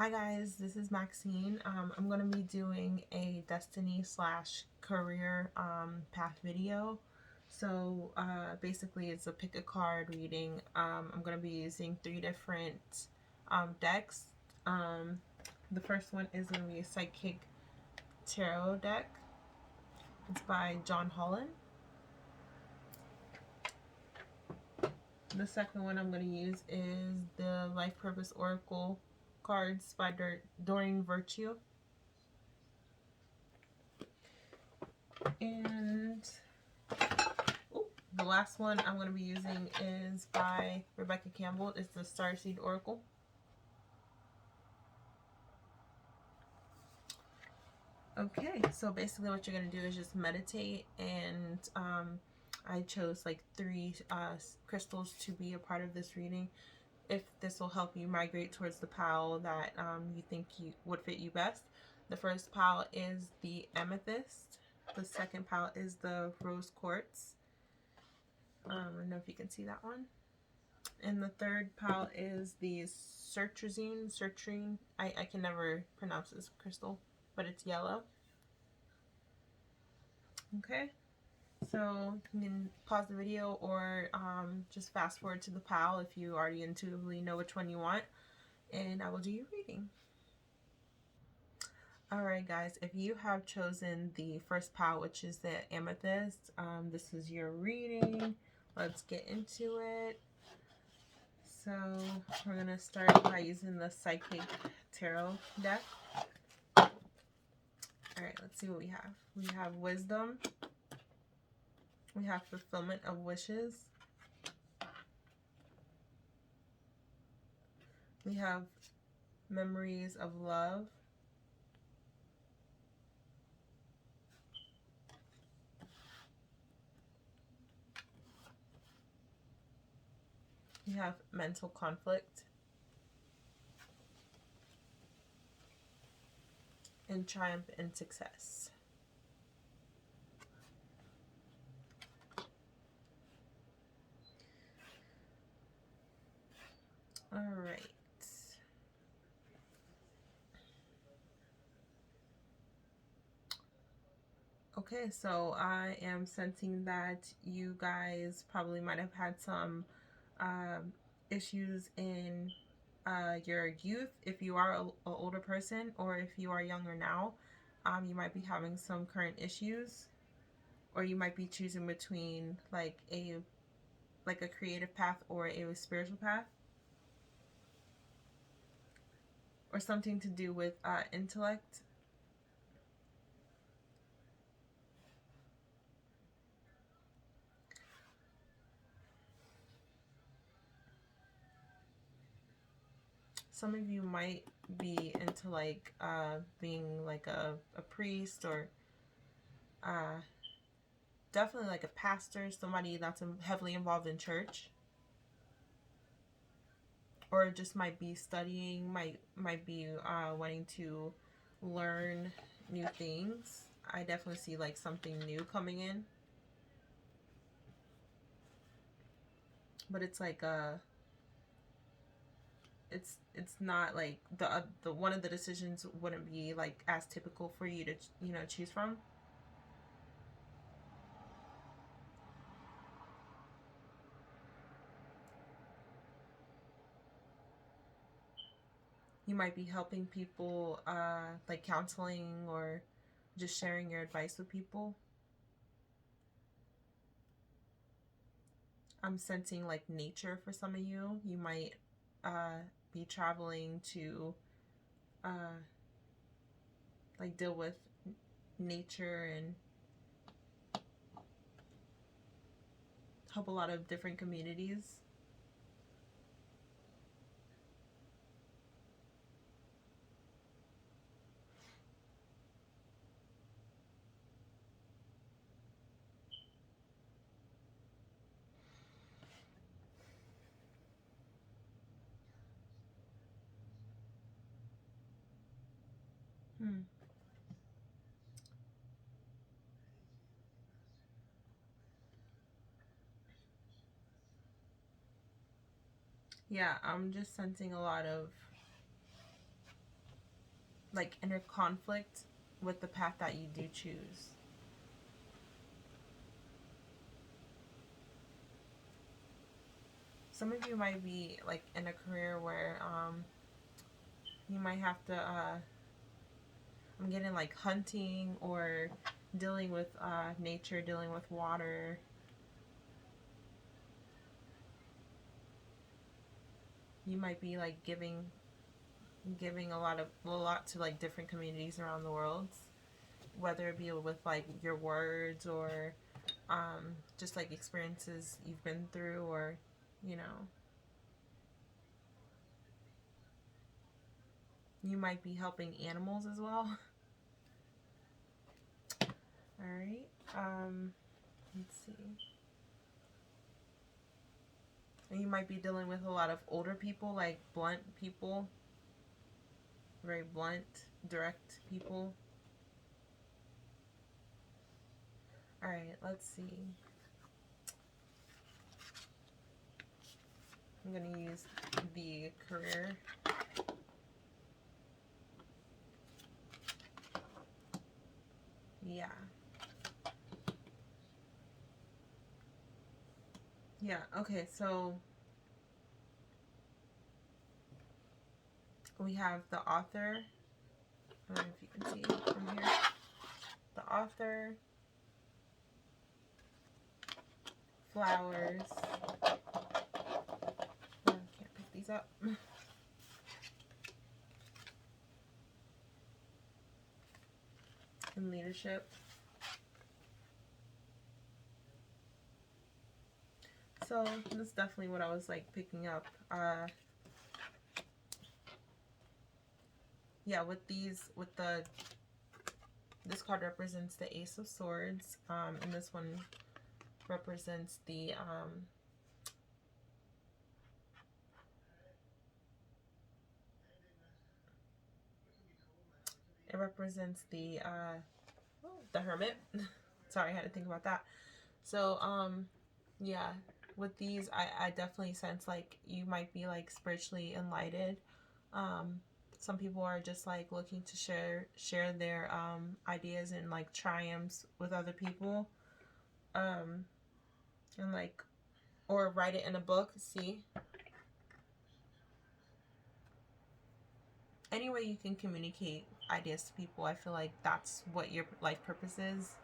Hi guys, this is Maxine. I'm going to be doing a destiny slash career path video. So basically it's a pick a card reading. I'm going to be using 3 different decks. The first one is going to be a Psychic Tarot deck. It's by John Holland. The second one I'm going to use is the Life Purpose Oracle cards by Doreen Virtue. And the last one I'm going to be using is by Rebecca Campbell. It's the Starseed Oracle. Okay, so basically what you're going to do is just meditate, and I chose like 3 crystals to be a part of this reading. If this will help you migrate towards the pile that you think would fit you best. The first pile is the amethyst. The second pile is the rose quartz. I don't know if you can see that one. And the third pile is the citrine. I can never pronounce this crystal, but it's yellow. Okay, so you can pause the video or just fast forward to the pile if you already intuitively know which one you want, and I will do your reading. Alright guys, if you have chosen the first pile, which is the amethyst, this is your reading. Let's get into it. So we're going to start by using the Psychic Tarot deck. Alright, let's see what we have. We have Wisdom. We have Fulfillment of Wishes. We have Memories of Love. We have Mental Conflict. And Triumph and Success. Alright. Okay, so I am sensing that you guys probably might have had some issues in your youth. If you are an older person, or if you are younger now, you might be having some current issues, or you might be choosing between like a creative path or a spiritual path, or something to do with intellect. Some of you might be into like being like a priest, or definitely like a pastor, somebody that's heavily involved in church, or just might be studying, might be wanting to learn new things. I definitely see like something new coming in, but it's like it's not like the one of the decisions wouldn't be like as typical for you to choose from. You might be helping people, like counseling, or just sharing your advice with people. I'm sensing like nature for some of you. You might be traveling to like deal with nature and help a lot of different communities. Yeah, I'm just sensing a lot of like inner conflict with the path that you do choose. Some of you might be like in a career where you might have to I'm getting like hunting or dealing with nature, dealing with water. You might be like giving a lot to like different communities around the world, whether it be with like your words or just like experiences you've been through, or you know, you might be helping animals as well. All right. Let's see. And you might be dealing with a lot of older people, like blunt people, very blunt, direct people. All right, let's see. I'm going to use the career. Yeah. Yeah, okay, so we have the author. I don't know if you can see from here. The author, flowers. Oh, I can't pick these up. And leadership. So that's definitely what I was like picking up. Yeah, with this card represents the Ace of Swords, and this one represents the it represents the Hermit. Sorry, I had to think about that. So yeah, with these, I definitely sense like you might be like spiritually enlightened. Some people are just like looking to share their ideas and like triumphs with other people, and like, or write it in a book. See, any way you can communicate ideas to people, I feel like that's what your life purpose is.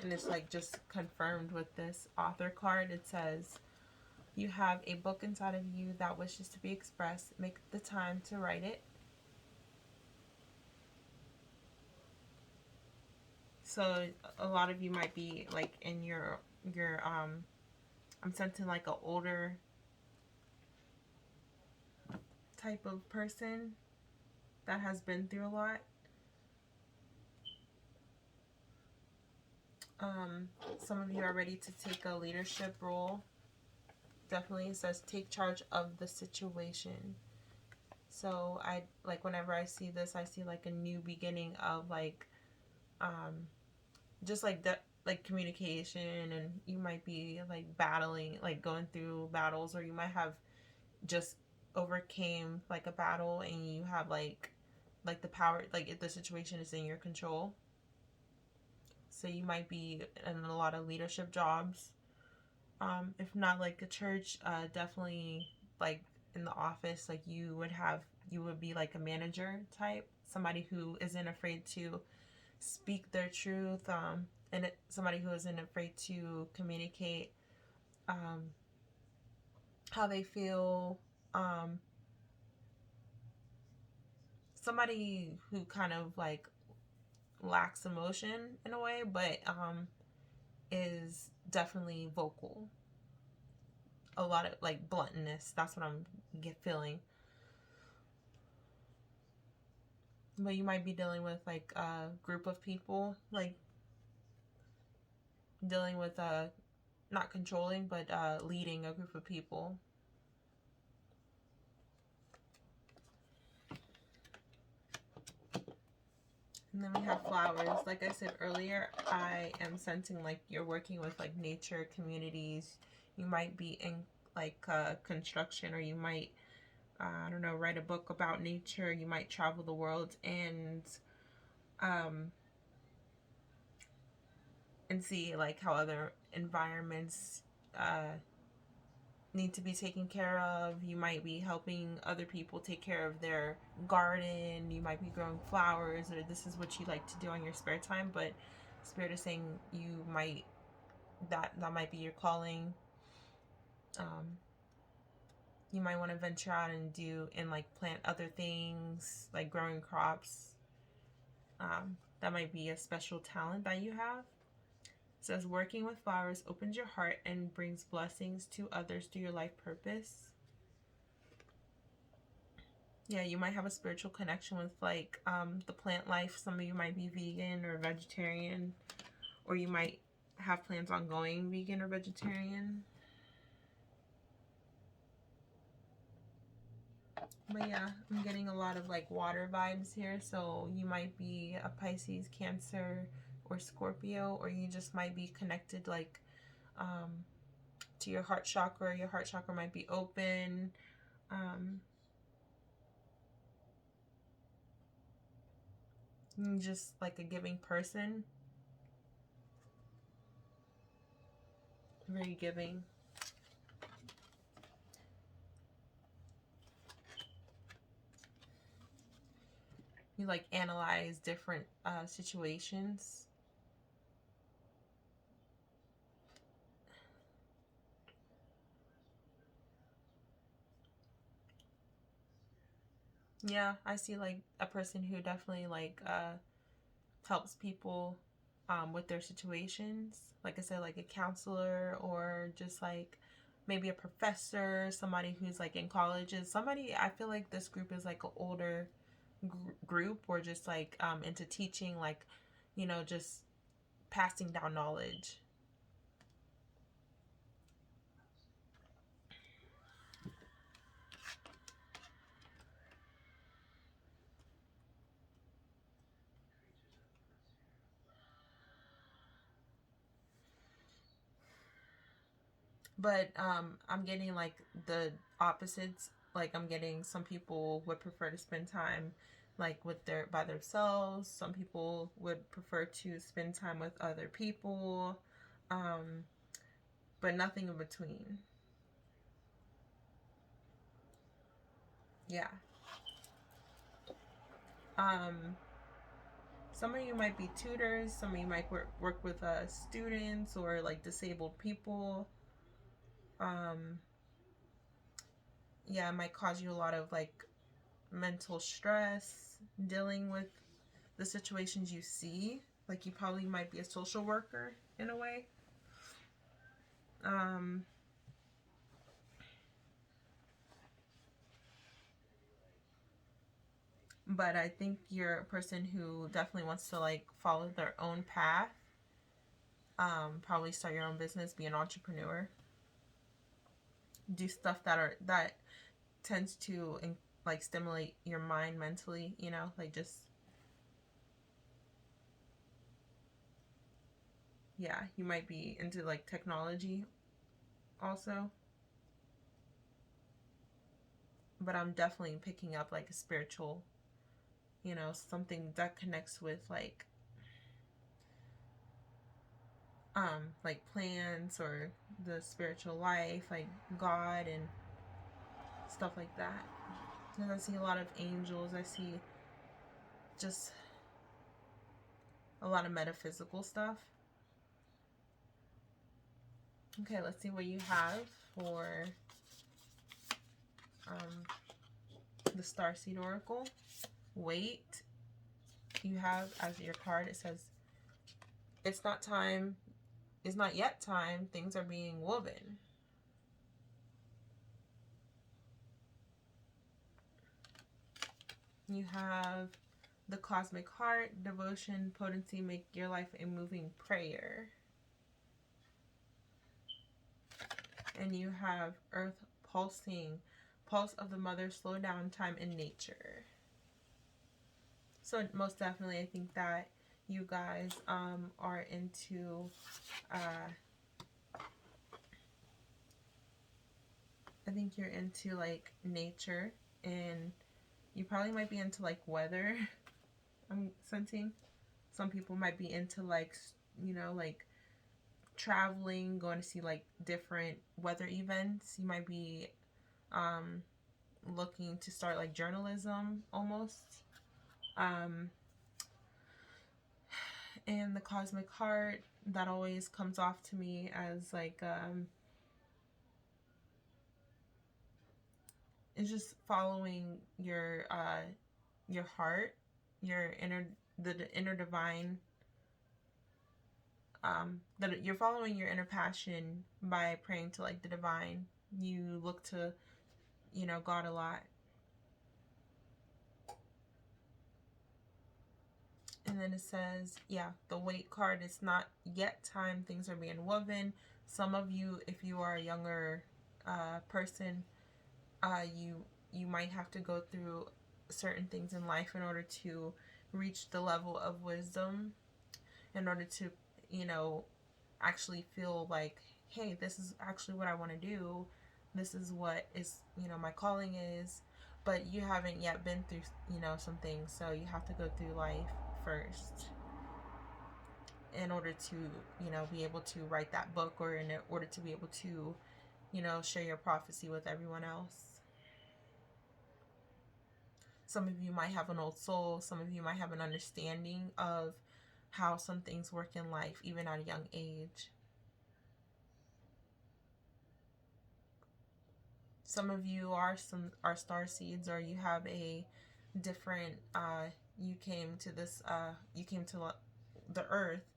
And it's like just confirmed with this author card. It says, you have a book inside of you that wishes to be expressed. Make the time to write it. So a lot of you might be like in your I'm sensing like an older type of person that has been through a lot. Some of you are ready to take a leadership role. Definitely, it says take charge of the situation. So I like, whenever I see this, I see like a new beginning of like just like that, like communication, and you might be like battling, like going through battles, or you might have just overcame like a battle, and you have like the power, like if the situation is in your control. So you might be in a lot of leadership jobs. If not like a church, definitely like in the office, like you would be like a manager type, somebody who isn't afraid to speak their truth, and somebody who isn't afraid to communicate how they feel. Somebody who kind of like lacks emotion in a way, but is definitely vocal. A lot of like bluntness. That's what I'm feeling. But you might be dealing with like a group of people, like dealing with not controlling, but leading a group of people. And then we have flowers. Like I said earlier, I am sensing like you're working with like nature communities. You might be in like construction, or you might, I don't know, write a book about nature. You might travel the world um, and see like how other environments need to be taken care of. You might be helping other people take care of their garden. You might be growing flowers, or this is what you like to do on your spare time. But Spirit is saying you might, that might be your calling. You might want to venture out and like plant other things, like growing crops. That might be a special talent that you have. It says working with flowers opens your heart and brings blessings to others through your life purpose. Yeah, you might have a spiritual connection with like the plant life. Some of you might be vegan or vegetarian, or you might have plans on going vegan or vegetarian. But yeah, I'm getting a lot of like water vibes here. So you might be a Pisces, Cancer, or Scorpio, or you just might be connected like to your heart chakra. Your heart chakra might be open. Just like a giving person. Very giving. You like analyze different situations. Yeah, I see like a person who definitely like helps people with their situations. Like I said, like a counselor, or just like maybe a professor, somebody who's like in colleges. Somebody, I feel like this group is like an older group, or just like into teaching, like, you know, just passing down knowledge. But I'm getting like the opposites. Like I'm getting some people would prefer to spend time like with their by themselves. Some people would prefer to spend time with other people. Um, but nothing in between. Yeah. Um, some of you might be tutors. Some of you might work with students or like disabled people. Um, yeah, it might cause you a lot of like mental stress dealing with the situations you see. Like you probably might be a social worker in a way. Um, but I think you're a person who definitely wants to like follow their own path. Probably start your own business, be an entrepreneur, do stuff that tends to like stimulate your mind mentally. You know, like just yeah, you might be into like technology also. But I'm definitely picking up like a spiritual, you know, something that connects with like plants or the spiritual life, like God and stuff like that. And I see a lot of angels. I see just a lot of metaphysical stuff. Okay, let's see what you have for the Starseed Oracle. Wait. You have as your card, it says, it's not time, it's not yet time, things are being woven. You have the Cosmic Heart, devotion, potency, make your life a moving prayer. And you have Earth pulsing, pulse of the mother, slow down time in nature. So most definitely, I think that you guys are into I think you're into like nature, and you probably might be into like weather. I'm sensing some people might be into like, you know, like traveling, going to see like different weather events. You might be um, looking to start like journalism almost. Um, and the cosmic heart, that always comes off to me as like it's just following your heart, your inner, the inner divine, that you're following your inner passion by praying to like the divine. You look to, you know, God a lot. And then it says, yeah, the wait card, it's not yet time, things are being woven. Some of you, if you are a younger person, you might have to go through certain things in life in order to reach the level of wisdom, in order to, you know, actually feel like, hey, this is actually what I want to do. This is what is, you know, my calling is. But you haven't yet been through, you know, some things. So you have to go through life first in order to, you know, be able to write that book, or in order to be able to, you know, share your prophecy with everyone else. Some of you might have an old soul. Some of you might have an understanding of how some things work in life, even at a young age. Some of you are star seeds, or you have a different. You came to this. You came to the earth,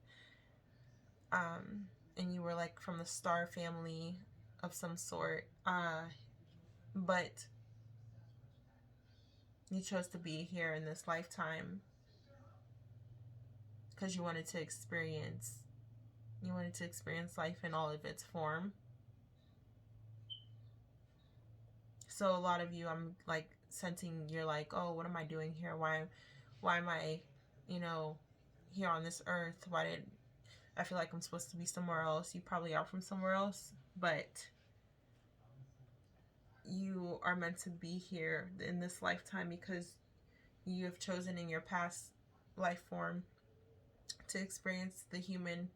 and you were like from the star family of some sort. But you chose to be here in this lifetime because you wanted to experience. You wanted to experience life in all of its form. So a lot of you, I'm like sensing, you're like, oh, what am I doing here? Why am I, you know, here on this earth? Why did I feel like I'm supposed to be somewhere else? You probably are from somewhere else, but you are meant to be here in this lifetime because you have chosen in your past life form to experience the human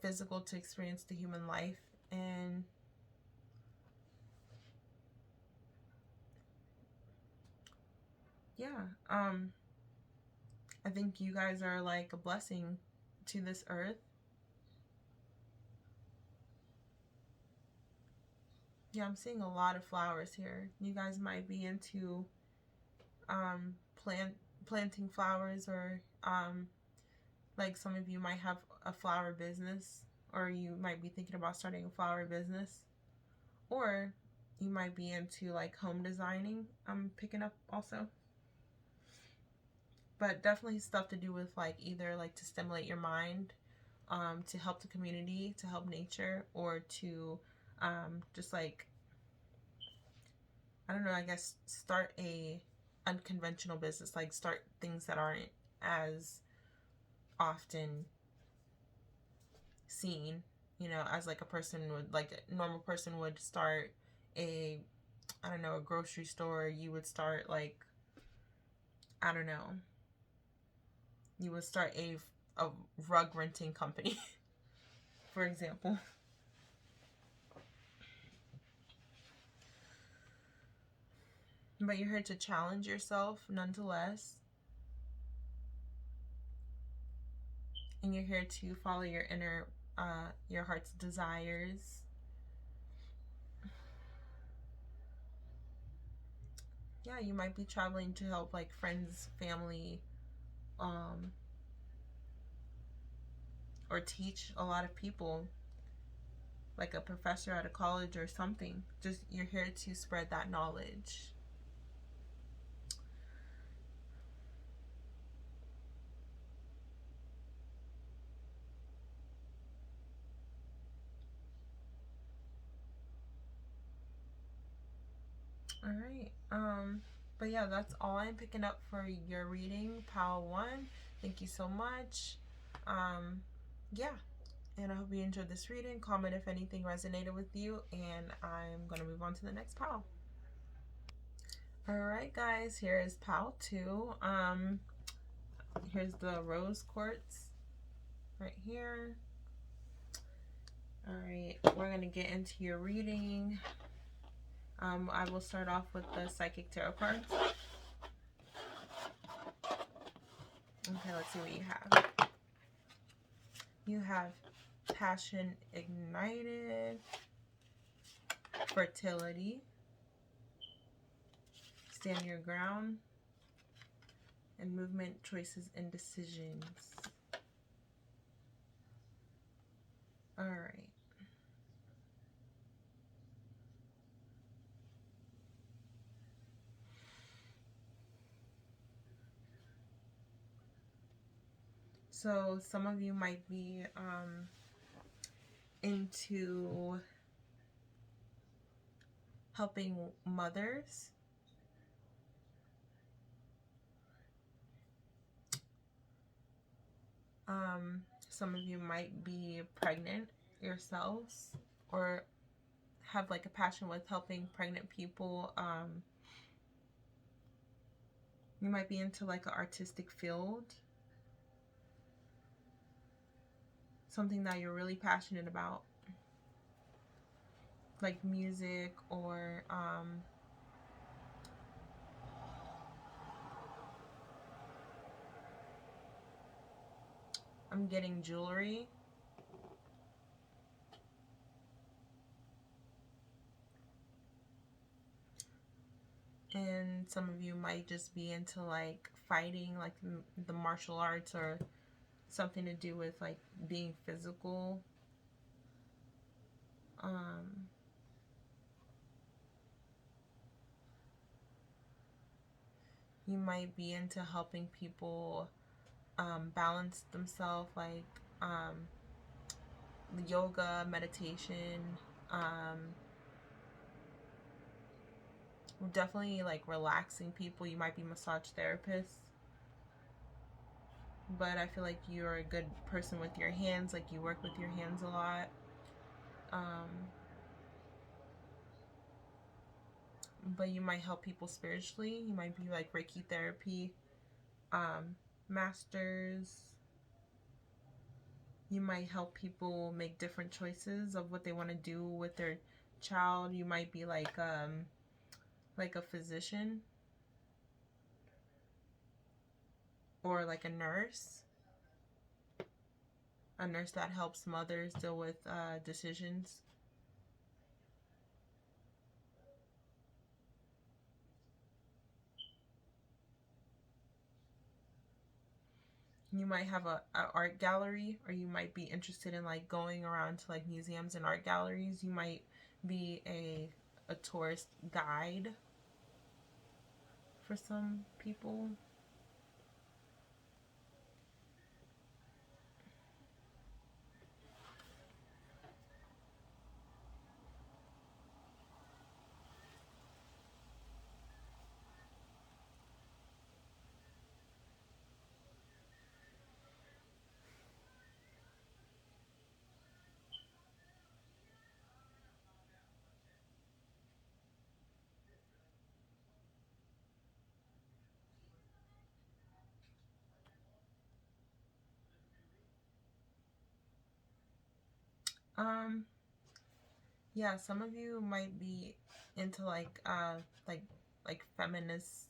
physical, to experience the human life. And yeah, I think you guys are like a blessing to this earth. Yeah, I'm seeing a lot of flowers here. You guys might be into um, planting flowers, or like some of you might have a flower business, or you might be thinking about starting a flower business, or you might be into like home designing. I'm picking up also. But definitely stuff to do with like either like to stimulate your mind, to help the community, to help nature, or to just like, I don't know, I guess start a unconventional business, like start things that aren't as often seen, you know, as like a person would, like a normal person would start a, I don't know, a grocery store. You would start like, I don't know, you would start a rug renting company, for example. But you're here to challenge yourself nonetheless. And you're here to follow your inner, your heart's desires. Yeah, you might be traveling to help like friends, family, or teach a lot of people, like a professor at a college or something. Just you're here to spread that knowledge. All right. But yeah, that's all I'm picking up for your reading, Pal 1. Thank you so much. Yeah. And I hope you enjoyed this reading. Comment if anything resonated with you, and I'm going to move on to the next pile. Alright guys, here is pile 2. Here's the rose quartz right here. Alright, we're going to get into your reading. I will start off with the Psychic Tarot cards. Okay, let's see what you have. You have Passion Ignited, Fertility, Stand Your Ground, and Movement, Choices, and Decisions. Alright. So some of you might be into helping mothers. Some of you might be pregnant yourselves or have like a passion with helping pregnant people. You might be into like an artistic field. Something that you're really passionate about. Like music or I'm getting jewelry. And some of you might just be into like fighting, like the martial arts, or something to do with like being physical. You might be into helping people balance themselves, like yoga, meditation, definitely like relaxing people. You might be massage therapists, but I feel like you're a good person with your hands, like you work with your hands a lot. But you might help people spiritually. You might be like Reiki therapy masters. You might help people make different choices of what they want to do with their child. You might be like a physician or like a nurse that helps mothers deal with decisions. You might have a art gallery, or you might be interested in like going around to like museums and art galleries. You might be a tourist guide for some people. Yeah, some of you might be into like feminist.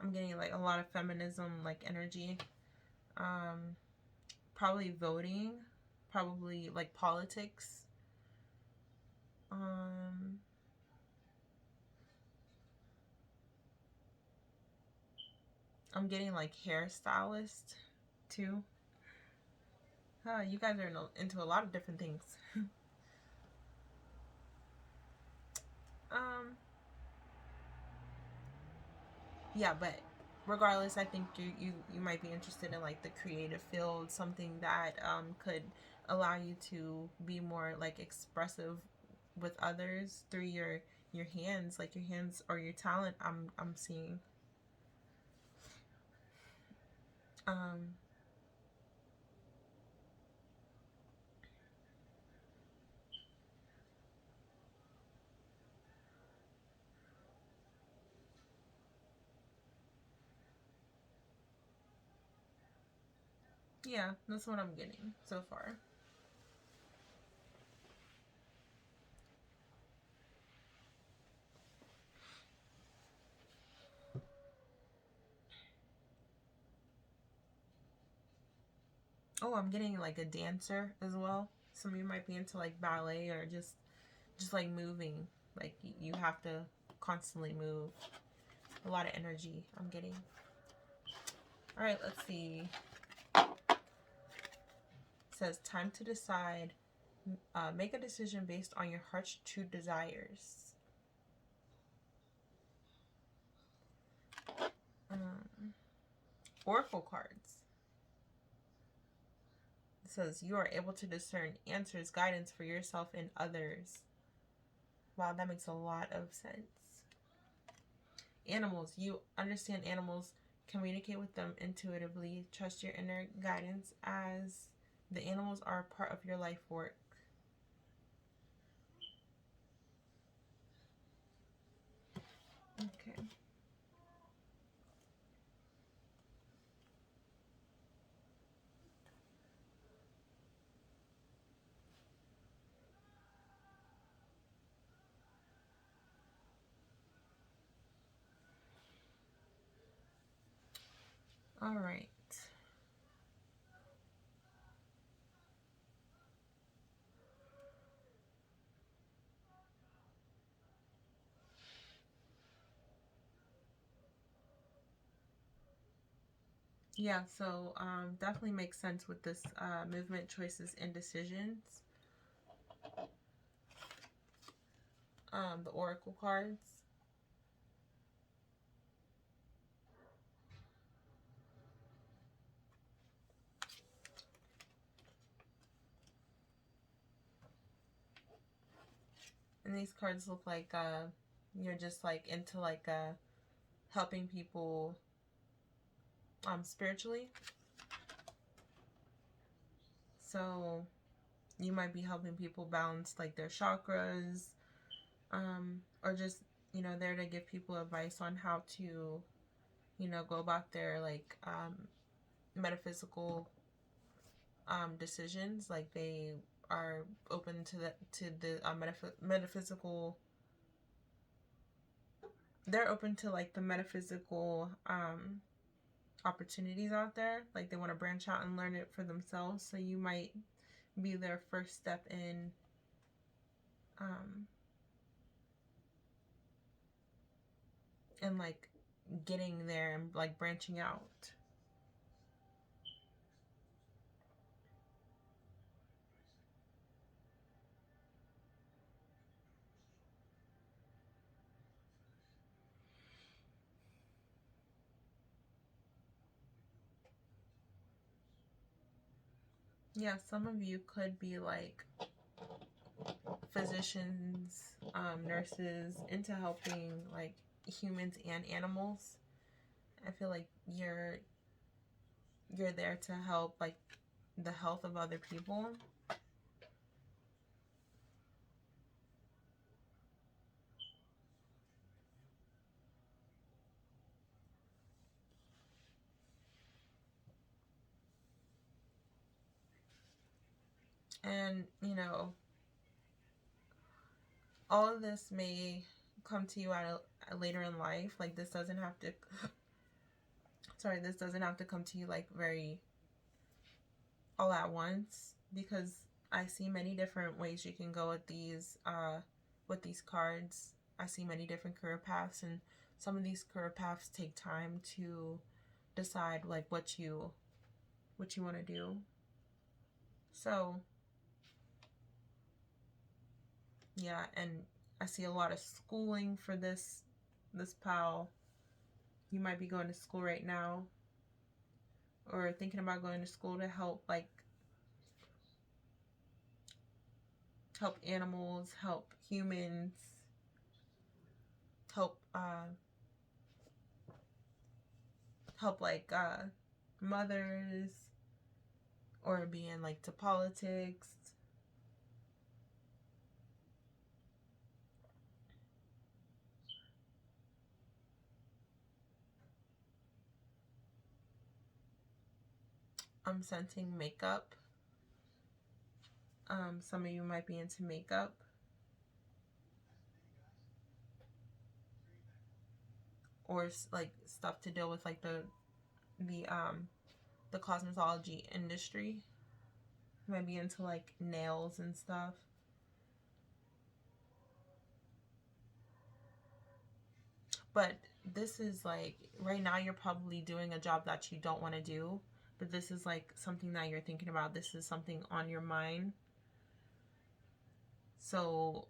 I'm getting like a lot of feminism like energy. Probably voting, probably like politics. I'm getting like hairstylist too. You guys are into a lot of different things. Yeah, but regardless, I think you might be interested in like the creative field, something that could allow you to be more like expressive with others through your hands, like your hands or your talent. I'm seeing. Yeah, that's what I'm getting so far. Oh, I'm getting like a dancer as well. Some of you might be into like ballet or just like moving. Like you have to constantly move. A lot of energy I'm getting. All right, let's see. It says time to decide. Make a decision based on your heart's true desires. Um, Oracle cards. It says you are able to discern answers, guidance for yourself and others. Wow, that makes a lot of sense. Animals. You understand animals, communicate with them intuitively, trust your inner guidance as the animals are a part of your life work. Okay. All right. Yeah, so definitely makes sense with this movement, choices, and decisions. The oracle cards. And these cards look like you're just like into like helping people spiritually. So you might be helping people balance like their chakras, or just there to give people advice on how to go about their like metaphysical decisions. Like they are open to the metaphysical. They're open to like the metaphysical opportunities out there. Like they want to branch out and learn it for themselves. So you might be their first step um, in like getting there and like branching out. Yeah, some of you could be like physicians, nurses, into helping like humans and animals. I feel like you're there to help like the health of other people. And all of this may come to you at a later in life. Like this doesn't have to sorry, this doesn't have to come to you like very all at once, because I see many different ways you can go with these cards. I see many different career paths, and some of these career paths take time to decide like what you want to do. So yeah, and I see a lot of schooling for this pal. You might be going to school right now, or thinking about going to school to help animals, help humans, help help like mothers, or being like to politics. I'm sensing makeup. Some of you might be into makeup. Or like stuff to deal with like the cosmetology industry. You might be into like nails and stuff. But this is like, right now you're probably doing a job that you don't want to do. But this is like something that you're thinking about. This is something on your mind. So,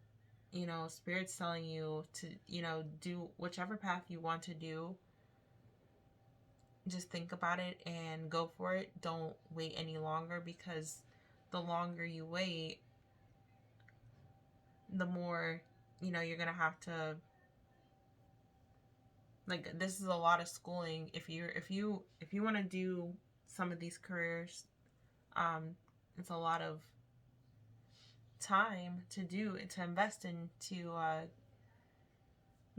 you know, Spirit's telling you to, you know, do whichever path you want to do. Just think about it and go for it. Don't wait any longer, because the longer you wait, the more, you know, you're going to have to, like, this is a lot of schooling. If you want to do some of these careers, it's a lot of time to invest into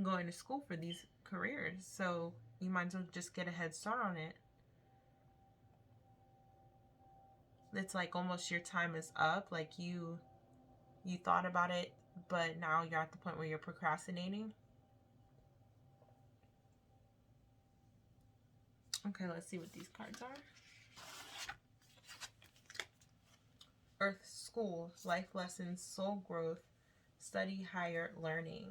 going to school for these careers. So you might as well just get a head start on it. It's like almost your time is up. Like you thought about it, but now you're at the point where you're procrastinating. Okay, let's see what these cards are. Earth School, life lessons, soul growth, study higher learning.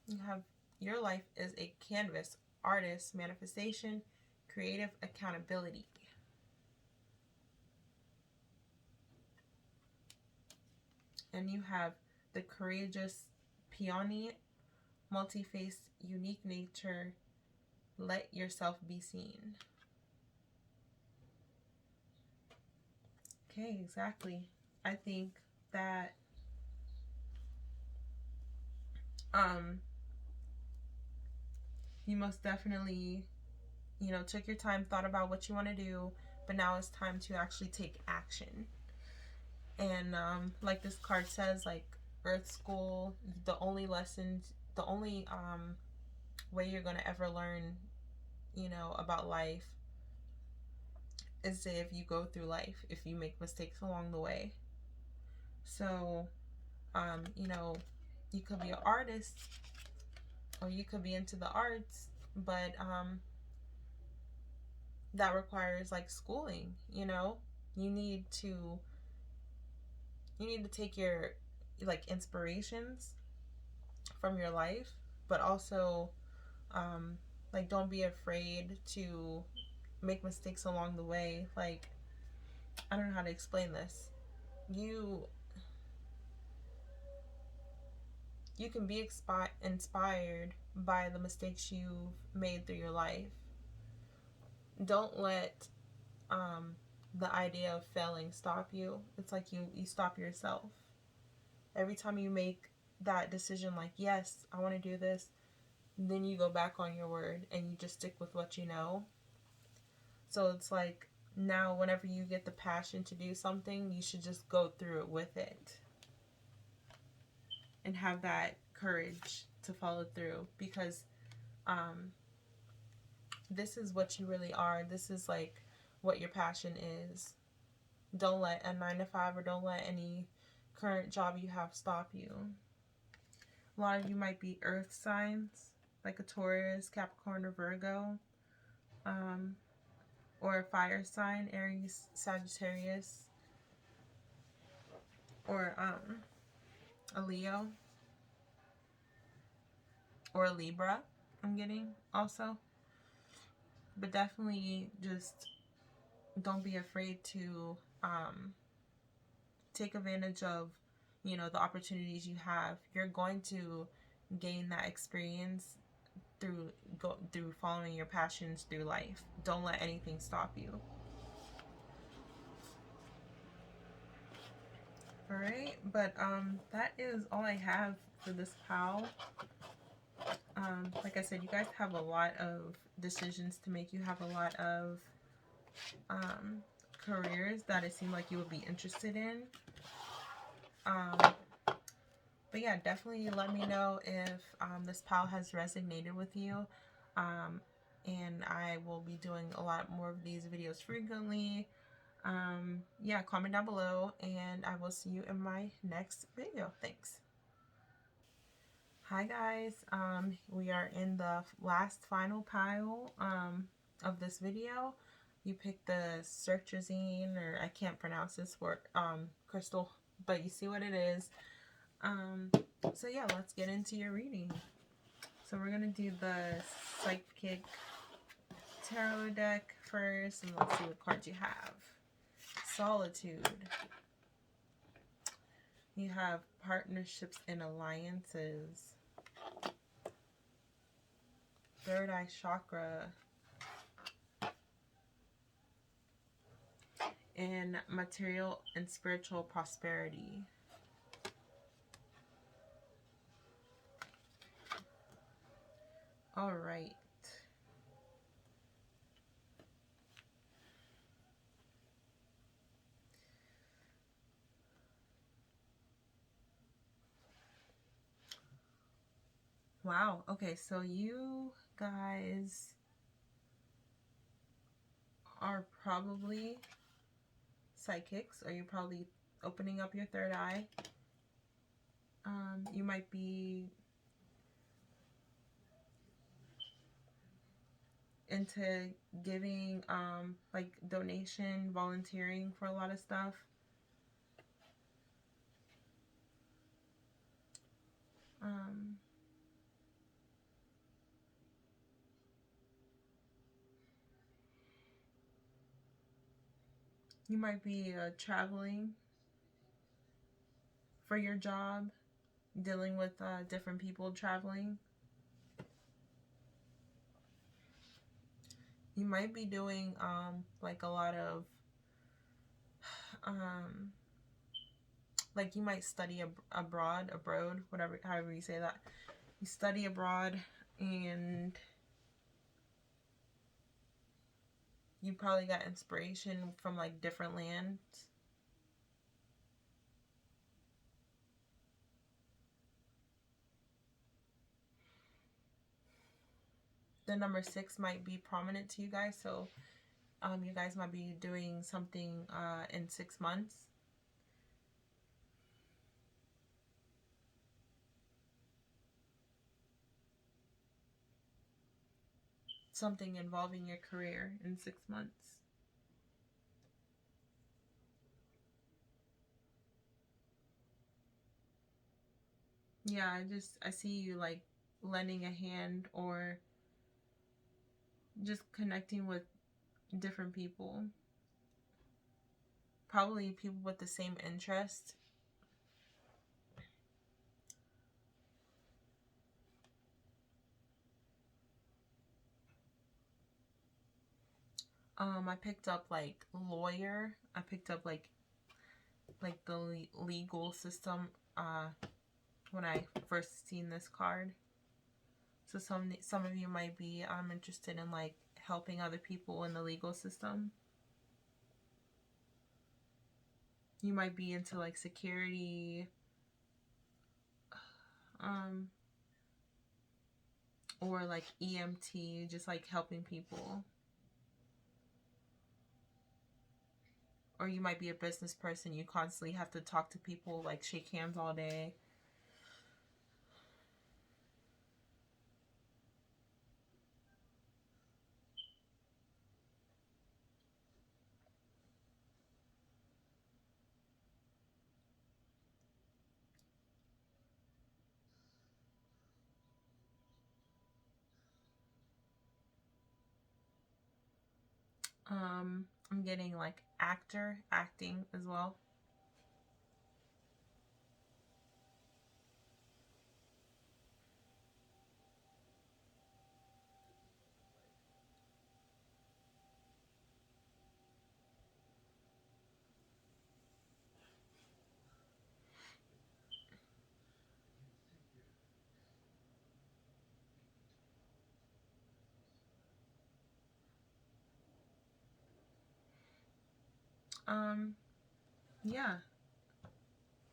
You have, your life is a canvas, artist, manifestation, creative accountability. And you have the courageous peony, multi-faced, unique nature, let yourself be seen. Okay, exactly. I think that you most definitely, you know, took your time, thought about what you want to do, but now it's time to actually take action. And like this card says, like Earth School, the only lessons, the only way you're going to ever learn, you know, about life is if you go through life, if you make mistakes along the way. So, you know, you could be an artist or you could be into the arts, but that requires like schooling, you know. You need to take your like inspirations from your life, but also like don't be afraid to make mistakes along the way. Like, I don't know how to explain this. You can be inspired by the mistakes you've made through your life. Don't let the idea of failing stop you. It's like you stop yourself. Every time you make that decision, like, yes, I want to do this, then you go back on your word and you just stick with what you know. So it's like, now whenever you get the passion to do something, you should just go through it with it and have that courage to follow through, because this is what you really are. This is like what your passion is. Don't let a 9-to-5 or don't let any current job you have stop you. A lot of you might be earth signs, like a Taurus, Capricorn, or Virgo, or a fire sign, Aries, Sagittarius, or a Leo, or a Libra, I'm getting also. But definitely just don't be afraid to take advantage of, you know, the opportunities you have. You're going to gain that experience through following your passions through life. Don't let anything stop you. All right, but that is all I have for this pal. Like I said, you guys have a lot of decisions to make. You have a lot of careers that it seemed like you would be interested in. But yeah, definitely let me know if this pile has resonated with you. And I will be doing a lot more of these videos frequently. Yeah, comment down below, and I will see you in my next video. Thanks. Hi guys, we are in the last final pile of this video. You pick the sertrazine, or I can't pronounce this word, crystal, but you see what it is. So yeah, let's get into your reading. So we're gonna do the Psychic Tarot deck first, and let's see what cards you have. Solitude. You have partnerships and alliances. Third eye chakra. And material and spiritual prosperity. All right. Wow. Okay, so you guys are probably psychics, or you're probably opening up your third eye. You might be into giving, like donation, volunteering for a lot of stuff. You might be traveling for your job, dealing with different people traveling. You might be doing like a lot of like you might study abroad, whatever, however you say that. You study abroad, and you probably got inspiration from like different lands. The number 6 might be prominent to you guys, so you guys might be doing something in 6 months. Something involving your career in 6 months. Yeah, I see you like lending a hand, or just connecting with different people. Probably people with the same interest. I picked up like lawyer. I picked up like the legal system when I first seen this card. So some of you might be interested in like helping other people in the legal system. You might be into like security, or like EMT, just like helping people. Or you might be a business person. You constantly have to talk to people, like shake hands all day. I'm getting like acting as well. Yeah.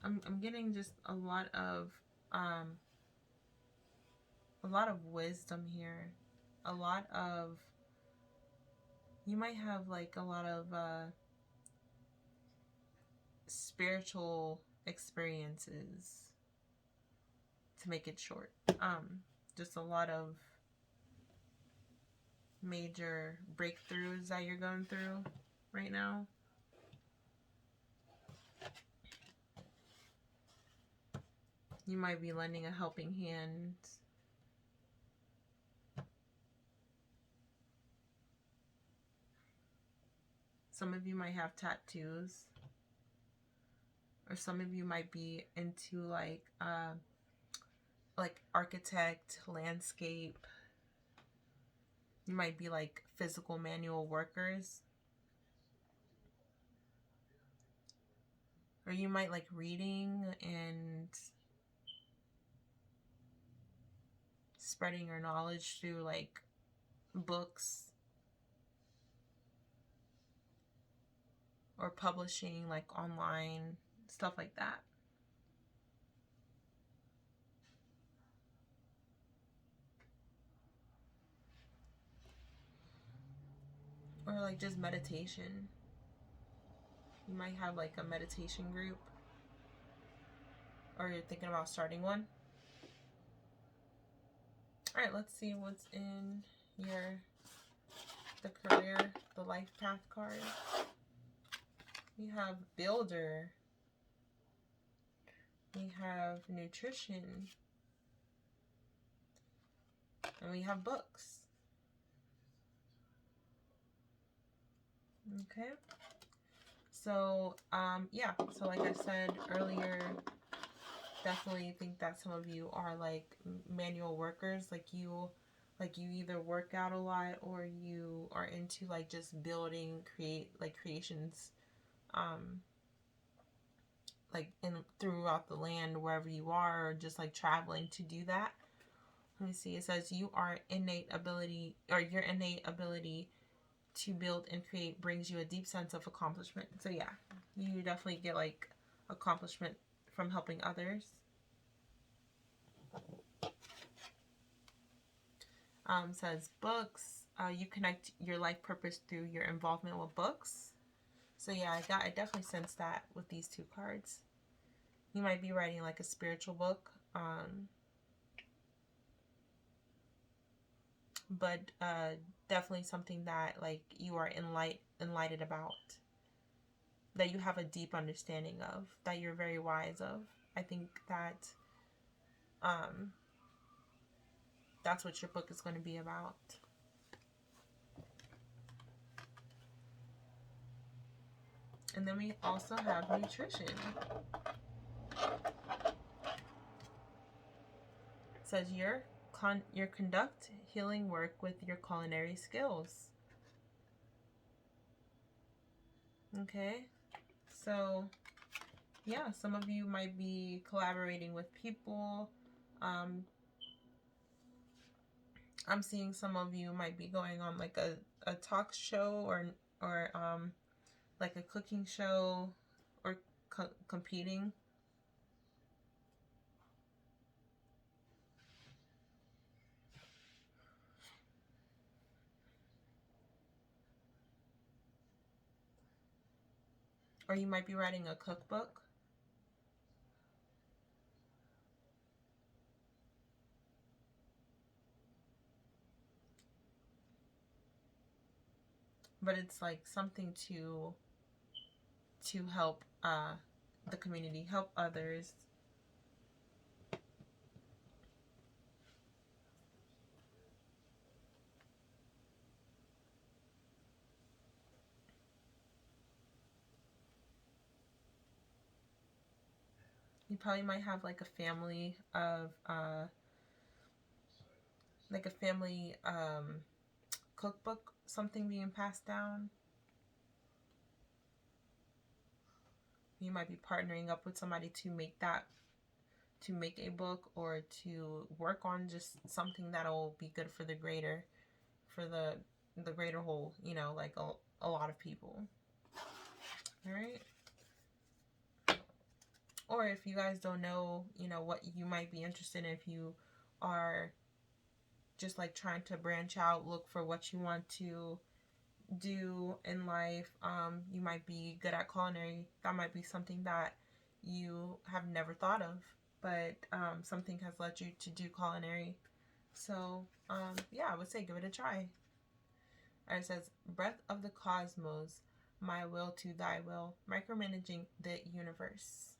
I'm getting just a lot of a lot of wisdom here. A lot of, you might have like a lot of spiritual experiences, to make it short. Just a lot of major breakthroughs that you're going through right now. You might be lending a helping hand. Some of you might have tattoos. Or some of you might be into like architect, landscape. You might be like physical manual workers. Or you might like reading and spreading your knowledge through like books. Or publishing like online, stuff like that. Or like just meditation. You might have like a meditation group. Or you're thinking about starting one. Alright, let's see what's in the career, the life path card. We have builder. We have nutrition. And we have books. Okay. So, yeah. So like I said earlier, definitely think that some of you are like manual workers. Like you either work out a lot or you are into like just building, creations, like throughout the land, wherever you are, or just like traveling to do that. Let me see. It says your innate ability to build and create brings you a deep sense of accomplishment. So yeah, you definitely get like accomplishment from helping others. Says books. You connect your life purpose through your involvement with books. So yeah, I definitely sense that with these two cards. You might be writing like a spiritual book. But definitely something that like you are enlightened about, that you have a deep understanding of, that you're very wise of. I think that that's what your book is going to be about. And then we also have nutrition. It says your conduct healing work with your culinary skills. Okay, so yeah, some of you might be collaborating with people. I'm seeing some of you might be going on like a talk show or like a cooking show, or competing. Or you might be writing a cookbook. But it's like something to help the community, help others. You probably might have like a family of cookbook, something being passed down. You might be partnering up with somebody to make a book, or to work on just something that'll be good for the greater whole, like a lot of people. All right. Or if you guys don't know, you know, what you might be interested in, if you are just like trying to branch out, look for what you want to do in life. You might be good at culinary. That might be something that you have never thought of, but something has led you to do culinary. So yeah, I would say give it a try. It says, breath of the cosmos, my will to thy will, micromanaging the universe.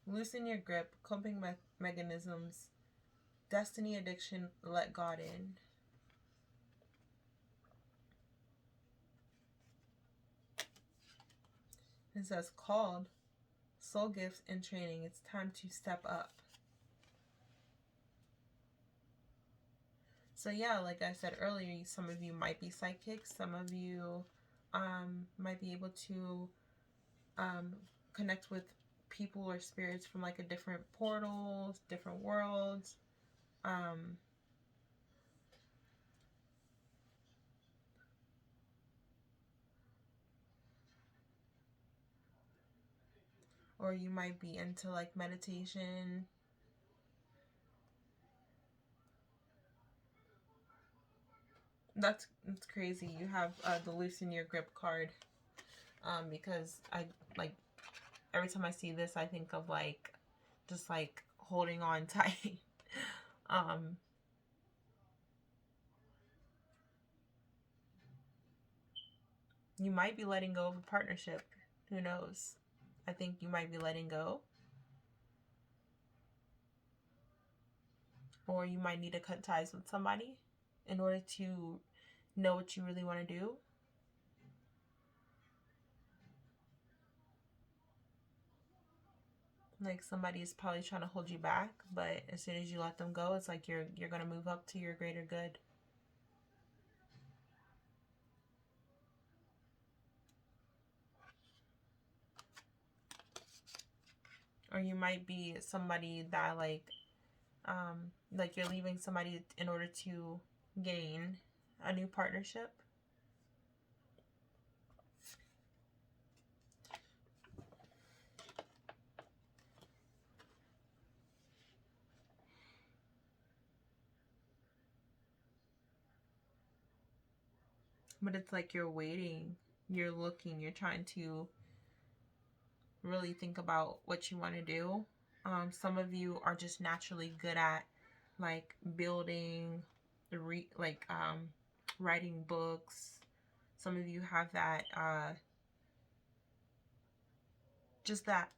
Loosen your grip, coping mechanisms, destiny addiction, let God in. It says, called, soul gifts and training, it's time to step up. So yeah, like I said earlier, some of you might be psychics, some of you might be able to connect with people or spirits from like a different portals, different worlds. Or you might be into like meditation. That's crazy. You have the loosen your grip card, because I like every time I see this, I think of like just like holding on tight. um, you might be letting go of a partnership. Who knows? I think you might be letting go, or you might need to cut ties with somebody in order to know what you really want to do. Like somebody is probably trying to hold you back, but as soon as you let them go, it's like you're gonna move up to your greater good. Or you might be somebody that like you're leaving somebody in order to gain a new partnership. But it's like you're waiting, you're looking, you're trying to really think about what you want to do. Some of you are just naturally good at like building, writing books. Some of you have that just that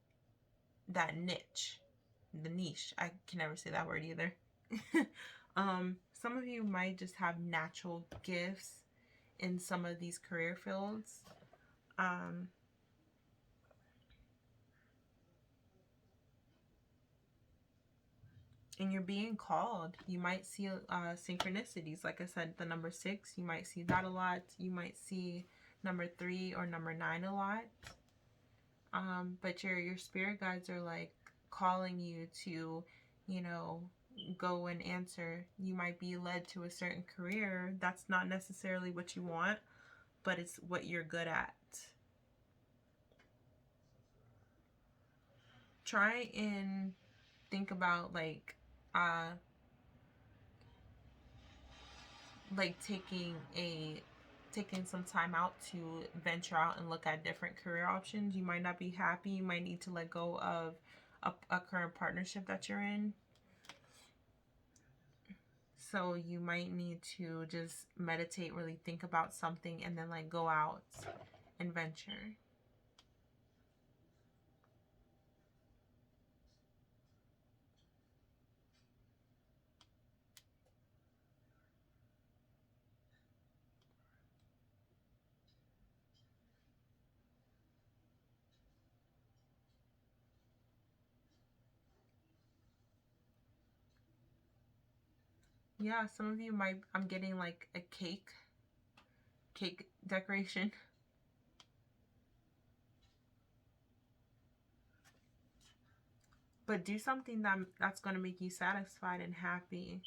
niche, the niche. I can never say that word either. Some of you might just have natural gifts in some of these career fields. And you're being called. You might see synchronicities. Like I said, the number 6, you might see that a lot. You might see number 3 or number 9 a lot. But your spirit guides are like calling you to, you know, go and answer. You might be led to a certain career. That's not necessarily what you want, but it's what you're good at. Try and think about taking some time out to venture out and look at different career options. You might not be happy. You might need to let go of a current partnership that you're in. So you might need to just meditate, really think about something, and then like go out and venture. Yeah, some of you might, I'm getting like a cake decoration. But do something that's going to make you satisfied and happy.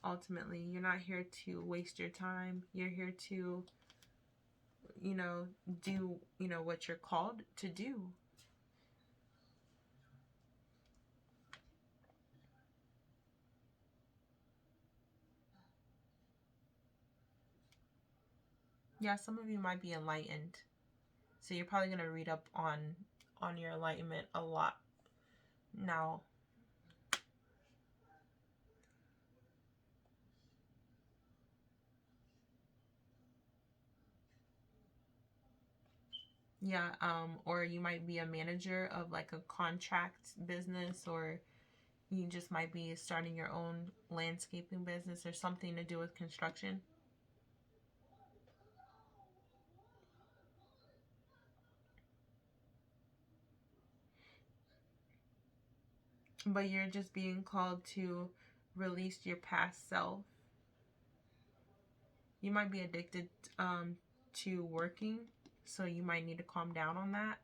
Ultimately, you're not here to waste your time. You're here to do, what you're called to do. Yeah, some of you might be enlightened. So you're probably going to read up on your enlightenment a lot now. Yeah, or you might be a manager of like a contract business, or you just might be starting your own landscaping business or something to do with construction. But you're just being called to release your past self. You might be addicted to working, so you might need to calm down on that.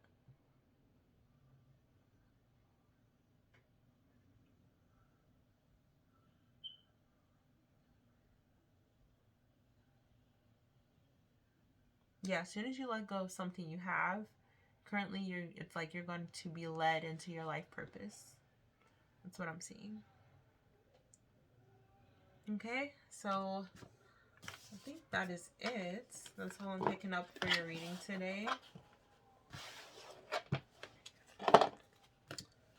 Yeah, as soon as you let go of something you have, currently it's like you're going to be led into your life purpose. That's what I'm seeing. Okay, so I think that is it. That's all I'm picking up for your reading today.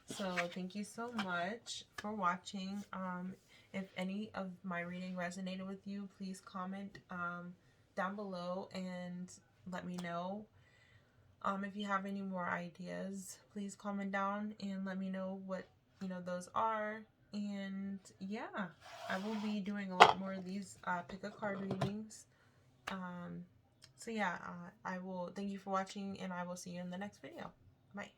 So thank you so much for watching. If any of my reading resonated with you, please comment down below and let me know. If you have any more ideas, please comment down and let me know what those are. And yeah, I will be doing a lot more of these pick a card readings. So yeah, I will thank you for watching, and I will see you in the next video. Bye.